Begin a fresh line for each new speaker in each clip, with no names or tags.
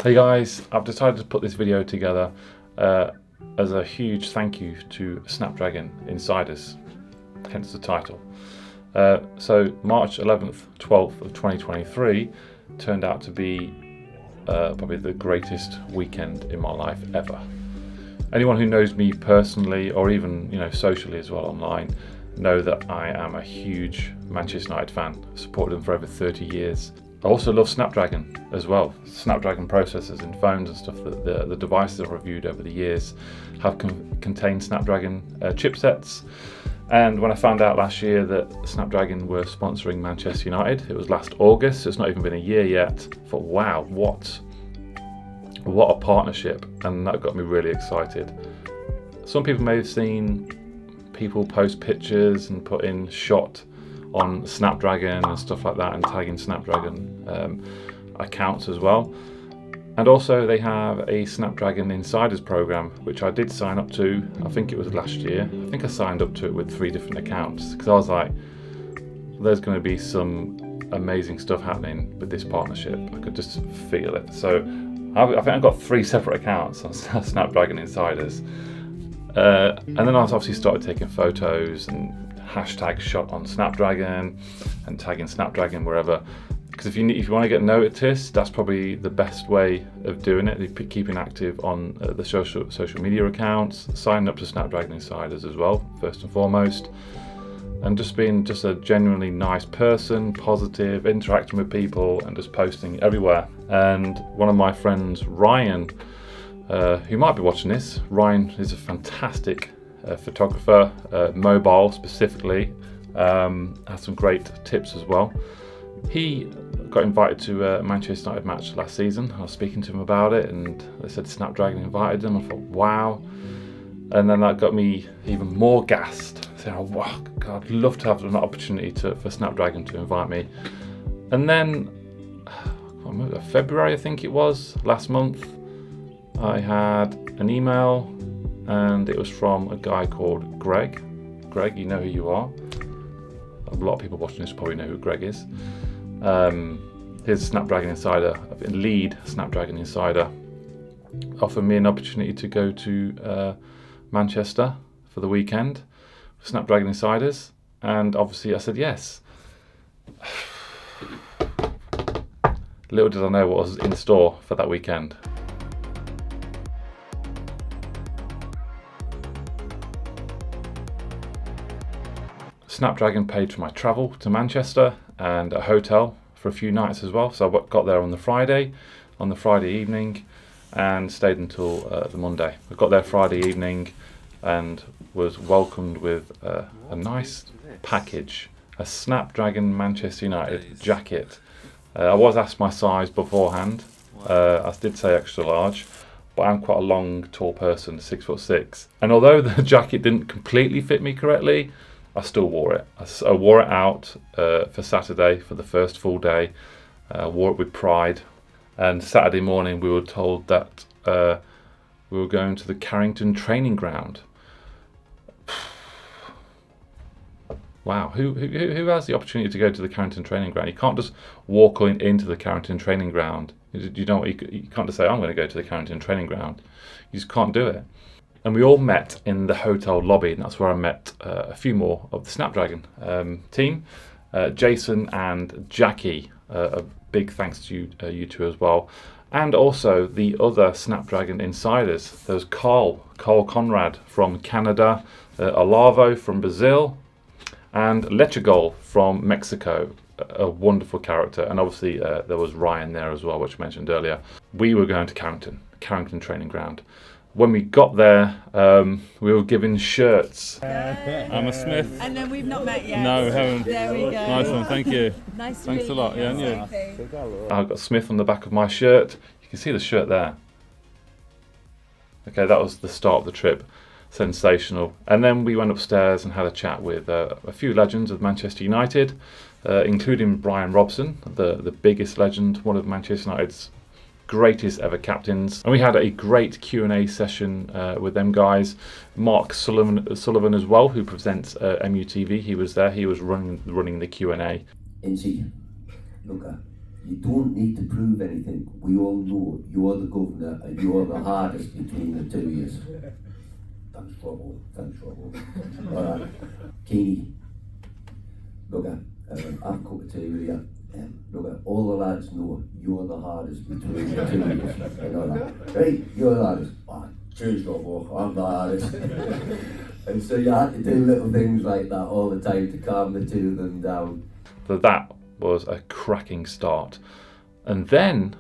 Hey guys, I've decided to put this video together as a huge thank you to Snapdragon Insiders, hence the title. So March 11th, 12th of 2023 turned out to be probably the greatest weekend in my life ever. Anyone who knows me personally, or even socially as well online, know that I am a huge Manchester United fan. I've supported them for over 30 years. I also love Snapdragon as well. Snapdragon processors in phones and stuff. That the devices I've reviewed over the years have contained Snapdragon chipsets. And when I found out last year that Snapdragon were sponsoring Manchester United, it was last August, so it's not even been a year yet, I thought, wow, what a partnership, and that got me really excited. Some people may have seen people post pictures and put in shot on Snapdragon and stuff like that and tagging Snapdragon accounts as well. And also they have a Snapdragon Insiders program, which I did sign up to. I think it was last year. I think I signed up to it with 3 different accounts because I was like, there's going to be some amazing stuff happening with this partnership. I could just feel it. So I think I've got 3 separate accounts on Snapdragon Insiders. And then I obviously started taking photos and hashtag shot on Snapdragon and tagging Snapdragon wherever. Because if you want to get noticed, that's probably the best way of doing it. Keeping active on the social media accounts, signing up to Snapdragon Insiders as well, first and foremost, and just being just a genuinely nice person, positive, interacting with people, and just posting everywhere. And one of my friends, Ryan, who might be watching this, Ryan is a fantastic photographer, mobile specifically, has some great tips as well. He got invited to a Manchester United match last season. I was speaking to him about it and they said Snapdragon invited him. I thought, wow. And then that got me even more gassed, saying, oh, wow, God, I'd love to have an opportunity for Snapdragon to invite me. And then, February I think it was, last month, I had an email and it was from a guy called Greg. Greg, you know who you are. A lot of people watching this probably know who Greg is. His Snapdragon Insider, lead Snapdragon Insider, offered me an opportunity to go to Manchester for the weekend with Snapdragon Insiders, and obviously I said yes. Little did I know what was in store for that weekend. Snapdragon paid for my travel to Manchester and a hotel for a few nights as well. So I got there on the Friday evening, and stayed until the Monday. I got there Friday evening and was welcomed with a nice package, a Snapdragon Manchester United jacket. I was asked my size beforehand. I did say extra large, but I'm quite a long, tall person, 6'6". And although the jacket didn't completely fit me correctly, I still wore it. I wore it out for Saturday, for the first full day. Wore it with pride. And Saturday morning we were told that we were going to the Carrington training ground. Wow, who has the opportunity to go to the Carrington training ground? You can't just walk into the Carrington training ground. You can't just say, I'm going to go to the Carrington training ground. You just can't do it. And we all met in the hotel lobby, and that's where I met a few more of the Snapdragon team. Jason and Jackie, a big thanks to you two as well. And also the other Snapdragon Insiders. There's Carl Conrad from Canada, Olavo from Brazil, and Lechagol from Mexico, a wonderful character. And obviously there was Ryan there as well, which I mentioned earlier. We were going to Carrington training ground. When we got there, we were given shirts.
I'm a Smith.
And then we've not met yet.
No, we haven't.
There we go.
Nice one, thank you.
Nice to
Thanks
meet
a lot,
you.
yeah, and you.
I've got Smith on the back of my shirt. You can see the shirt there. Okay, that was the start of the trip. Sensational. And then we went upstairs and had a chat with a few legends of Manchester United, including Brian Robson, the biggest legend, one of Manchester United's greatest ever captains. And we had a great Q&A session with them guys. Mark Sullivan as well, who presents MUTV. He was there. He was running the Q&A.
MC, Luca,
You don't need to prove anything. We all know you're the governor and you're the hardest between the two of you. Thanks, Robbo. Alright. Keeney, look at, have a cup of tea with you. Look at, all the lads know you're the hardest between the two of you. You know that? Right, you're the hardest. Oh, cheers, Robbo, I'm the hardest. And so you had to do little things like that all the time to calm the two of them down.
So that was a cracking start. And then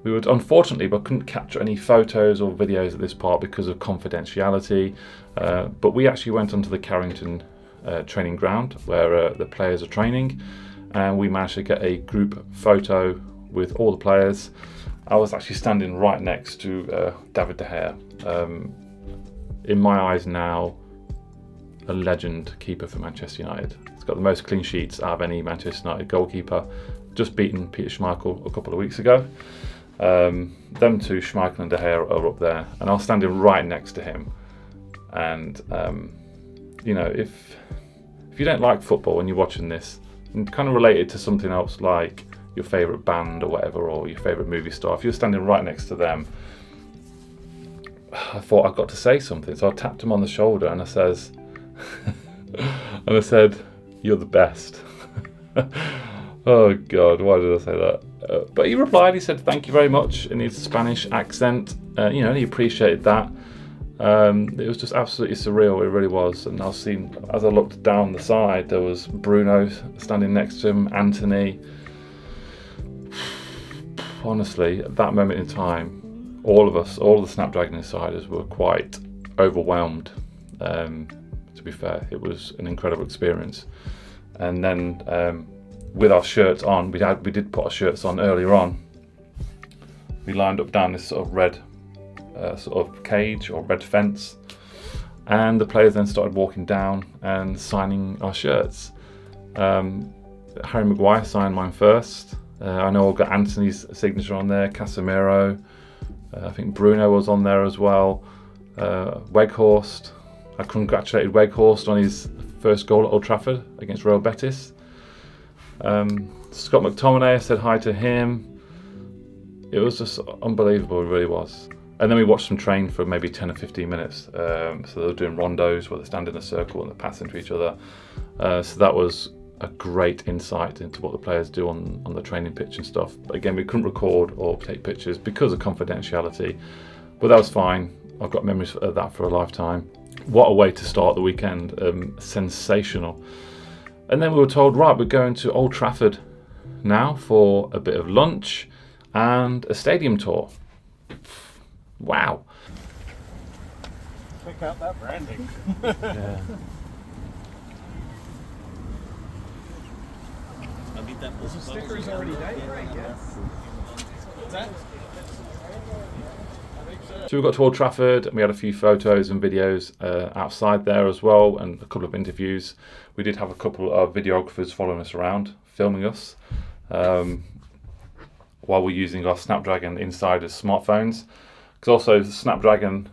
we would, unfortunately, we couldn't capture any photos or videos at this part because of confidentiality. But we actually went onto the Carrington training ground where the players are training, and we managed to get a group photo with all the players. I was actually standing right next to David De Gea. In my eyes now, a legend keeper for Manchester United. He's got the most clean sheets out of any Manchester United goalkeeper, just beaten Peter Schmeichel a couple of weeks ago. Them two, Schmeichel and De Gea, are up there, and I was standing right next to him. And you know, if you don't like football and you're watching this, and kind of relate it to something else like your favourite band or whatever, or your favourite movie star, if you're standing right next to them, I thought I've got to say something. So I tapped him on the shoulder and I says, "You're the best." Oh God, why did I say that? But he replied. He said, "Thank you very much," in his Spanish accent. You know, he appreciated that. It was just absolutely surreal. It really was. And I was seeing, as I looked down the side, there was Bruno standing next to him, Anthony. Honestly, at that moment in time, all of us, all the Snapdragon Insiders, were quite overwhelmed. To be fair, it was an incredible experience. And then with our shirts on, we did put our shirts on earlier on. We lined up down this sort of red sort of cage or red fence, and the players then started walking down and signing our shirts. Harry Maguire signed mine first. I know I've got Anthony's signature on there, Casemiro. I think Bruno was on there as well. Weghorst. I congratulated Weghorst on his first goal at Old Trafford against Real Betis. Scott McTominay, I said hi to him. It was just unbelievable, it really was. And then we watched them train for maybe 10 or 15 minutes. So they were doing rondos where they stand in a circle and they're passing to each other. So that was a great insight into what the players do on the training pitch and stuff. But again, we couldn't record or take pictures because of confidentiality, but that was fine. I've got memories of that for a lifetime. What a way to start the weekend. Sensational. And then we were told, right, we're going to Old Trafford now for a bit of lunch and a stadium tour. Wow.
Pick out that branding.
Yeah.
The sticker's already done, right? Yeah. What's that?
So we got to Old Trafford and we had a few photos and videos outside there as well, and a couple of interviews. We did have a couple of videographers following us around, filming us while we're using our Snapdragon Insiders smartphones. Because also Snapdragon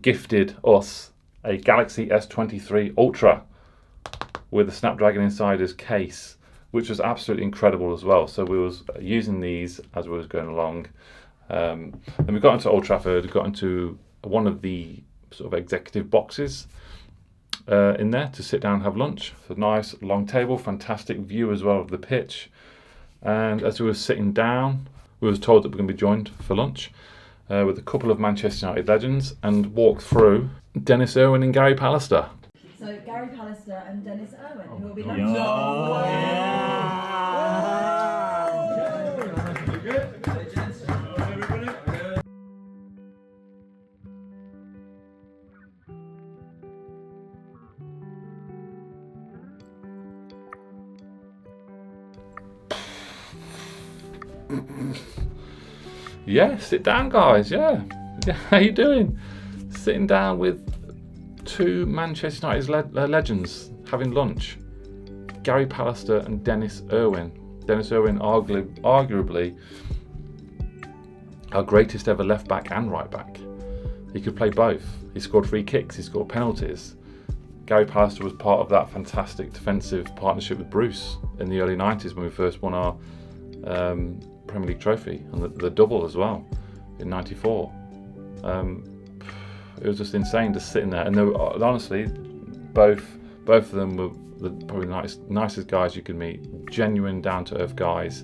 gifted us a Galaxy S23 Ultra with a Snapdragon Insiders case, which was absolutely incredible as well. So we was using these as we was going along. Then we got into Old Trafford, got into one of the sort of executive boxes in there to sit down and have lunch. So nice long table, fantastic view as well of the pitch. And as we were sitting down, we was told that we're going to be joined for lunch with a couple of Manchester United legends and walk through Dennis Irwin and Gary Pallister.
So Gary Pallister and Dennis Irwin, who will be
Yeah.
lunch.
Yeah, sit down, guys. Yeah, how you doing? Sitting down with two Manchester United legends having lunch. Gary Pallister and Dennis Irwin. Dennis Irwin, arguably our greatest ever left back and right back. He could play both. He scored free kicks, he scored penalties. Gary Pallister was part of that fantastic defensive partnership with Bruce in the early 90s when we first won our Premier League trophy and the double as well in '94. It was just insane just sitting there, and they were, honestly, both of them were probably the nicest guys you could meet. Genuine, down-to-earth guys.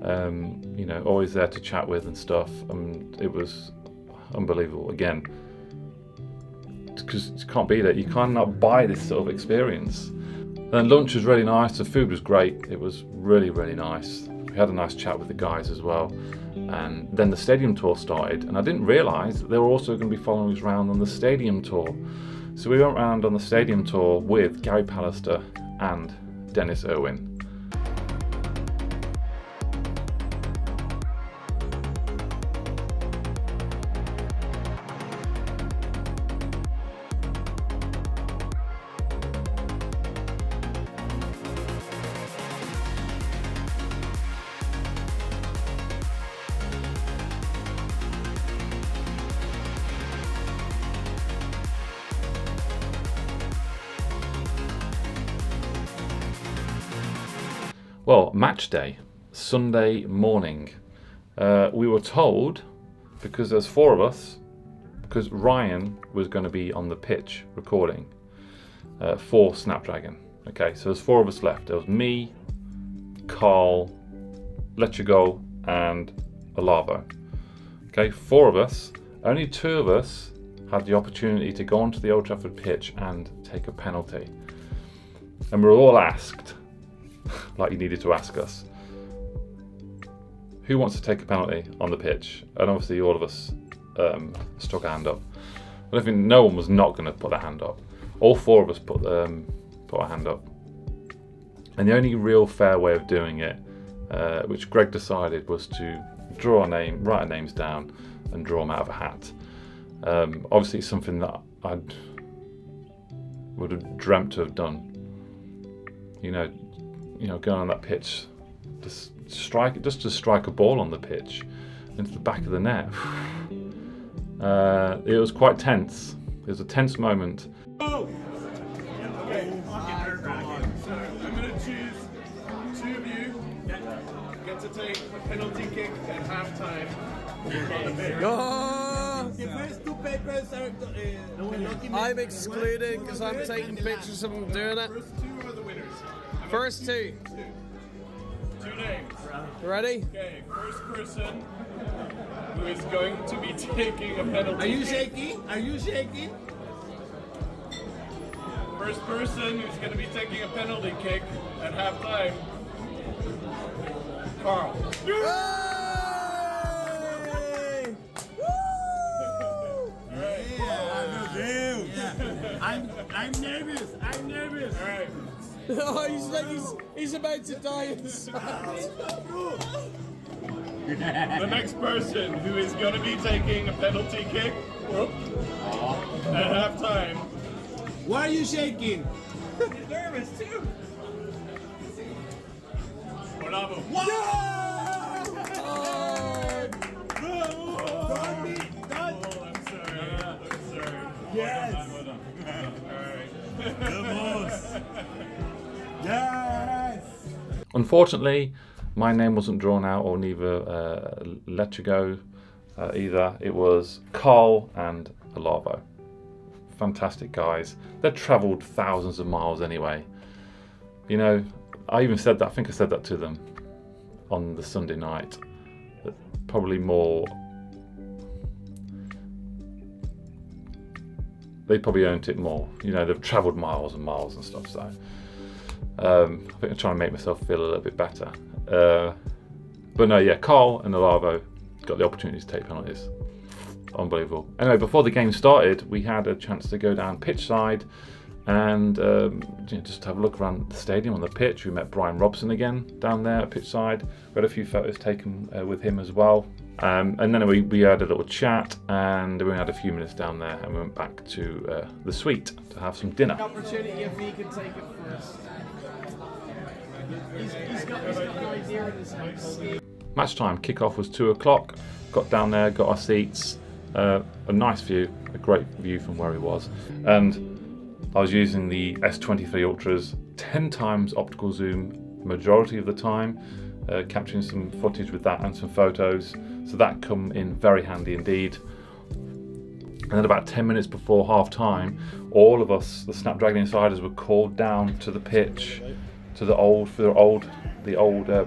You know, always there to chat with and stuff. And it was unbelievable. Again, because you can't beat it. You cannot buy this sort of experience. And lunch was really nice. The food was great. It was really, really nice. We had a nice chat with the guys as well. And then the stadium tour started, and I didn't realise that they were also going to be following us around on the stadium tour. So we went around on the stadium tour with Gary Pallister and Dennis Irwin. Well, match day, Sunday morning. We were told, because there's 4 of us, because Ryan was going to be on the pitch recording for Snapdragon. Okay, so there's 4 of us left. There was me, Carl, Let You Go, and Olavo. Okay, 4 of us. Only 2 of us had the opportunity to go onto the Old Trafford pitch and take a penalty. And we were all asked, like you needed to ask us, who wants to take a penalty on the pitch? And obviously all of us stuck a hand up. I don't think no one was not going to put their hand up. All 4 of us put our hand up. And the only real fair way of doing it, which Greg decided, was to draw write our names down and draw them out of a hat. Obviously it's something that I would have dreamt to have done. You know, going on that pitch, just to strike a ball on the pitch into the back of the net. It was quite tense. It was a tense moment.
Oh! Okay, so I'm going to choose 2 of you get to take a penalty kick at halftime.
The first 2 papers are... I'm excluded because I'm taking pictures of them doing it.
First 2 are the winners.
First 2.
2 names.
Ready?
Okay, first person who is going to be taking a penalty.
Are you
kick.
shaking? Are you shaking?
First person who's going to be taking a penalty kick at halftime. Carl.
I'm nervous. I'm nervous.
All right.
Oh, he's like he's about to die inside.
The next person who is going to be taking a penalty kick at halftime.
Why are you shaking?
He's nervous too. Bravo. I'm sorry.
Yes.
Well done. All right.
The most. Yes.
Unfortunately, my name wasn't drawn out, or neither Let You Go either. It was Carl and Olavo. Fantastic guys. They'd travelled thousands of miles anyway. You know, I even said that, I think I said that to them on the Sunday night. Probably more, they probably earned it more. You know, they've travelled miles and miles and stuff, so I think I'm trying to make myself feel a little bit better. But no, yeah, Carl and Olavo got the opportunity to take penalties. Unbelievable. Anyway, before the game started, we had a chance to go down pitch side and just have a look around the stadium on the pitch. We met Brian Robson again down there at pitch side. We had a few photos taken with him as well. And then we had a little chat, and we had a few minutes down there, and we went back to the suite to have some dinner.
Opportunity if he can take it first. He's got the idea in his head.
Match time, kickoff was 2 o'clock. Got down there, got our seats. A nice view, a great view from where he was. And I was using the S23 Ultras 10 times optical zoom majority of the time. capturing some footage with that and some photos. So that come in very handy indeed. And then about 10 minutes before half time, all of us, the Snapdragon Insiders, were called down to the pitch, to the old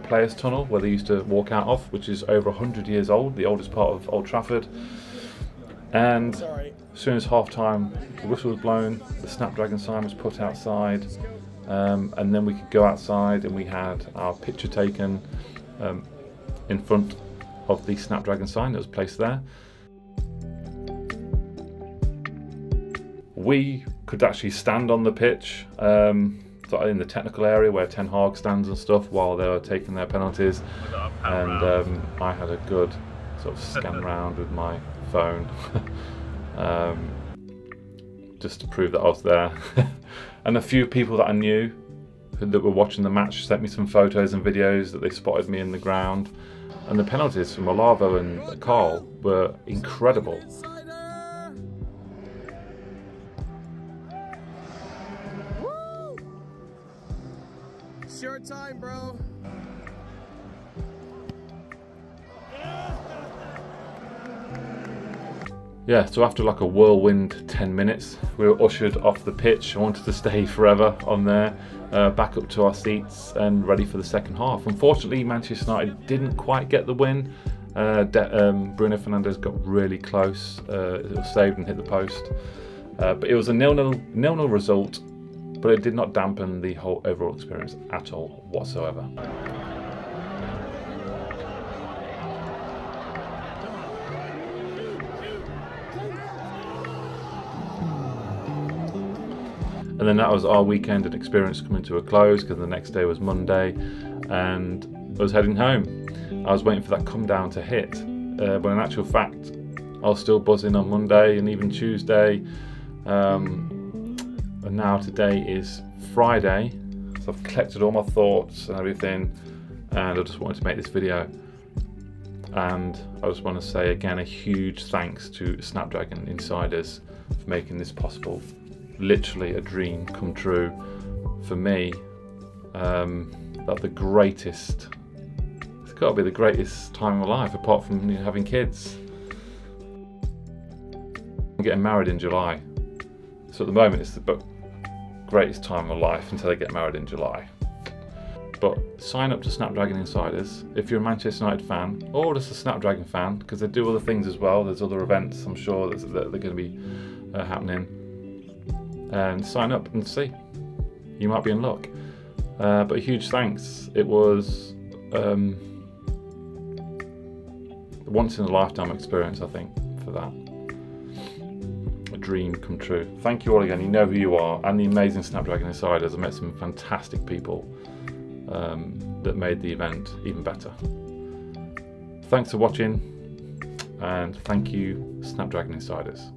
players' tunnel where they used to walk out of, which is over 100 years old, the oldest part of Old Trafford. And as soon as half time, the whistle was blown, the Snapdragon sign was put outside, and then we could go outside and we had our picture taken in front of the Snapdragon sign that was placed there. We could actually stand on the pitch in the technical area where Ten Hag stands and stuff while they were taking their penalties, and I had a good sort of scan round with my phone just to prove that I was there. And a few people that I knew that were watching the match sent me some photos and videos that they spotted me in the ground. And the penalties from Olavo and Carl were incredible.
It's your time, bro.
Yeah, so after like a whirlwind 10 minutes, we were ushered off the pitch. I wanted to stay forever on there, back up to our seats and ready for the second half. Unfortunately, Manchester United didn't quite get the win. Bruno Fernandes got really close. It was saved and hit the post. But it was a 0-0 result, but it did not dampen the whole overall experience at all whatsoever. And then that was our weekend and experience coming to a close, because the next day was Monday and I was heading home. I was waiting for that come down to hit, but in actual fact I was still buzzing on Monday and even Tuesday, and now today is Friday, so I've collected all my thoughts and everything, and I just wanted to make this video. And I just want to say again a huge thanks to Snapdragon Insiders for making this possible. Literally a dream come true for me. That the greatest, it's got to be the greatest time of my life apart from having kids. I'm getting married in July, so at the moment it's the greatest time of my life until I get married in July. But sign up to Snapdragon Insiders if you're a Manchester United fan or just a Snapdragon fan, because they do other things as well. There's other events I'm sure that they're going to be happening. And sign up and see. You might be in luck. But a huge thanks. It was a once in a lifetime experience, I think, for that. A dream come true. Thank you all again. You know who you are, and the amazing Snapdragon Insiders. I met some fantastic people that made the event even better. Thanks for watching, and thank you, Snapdragon Insiders.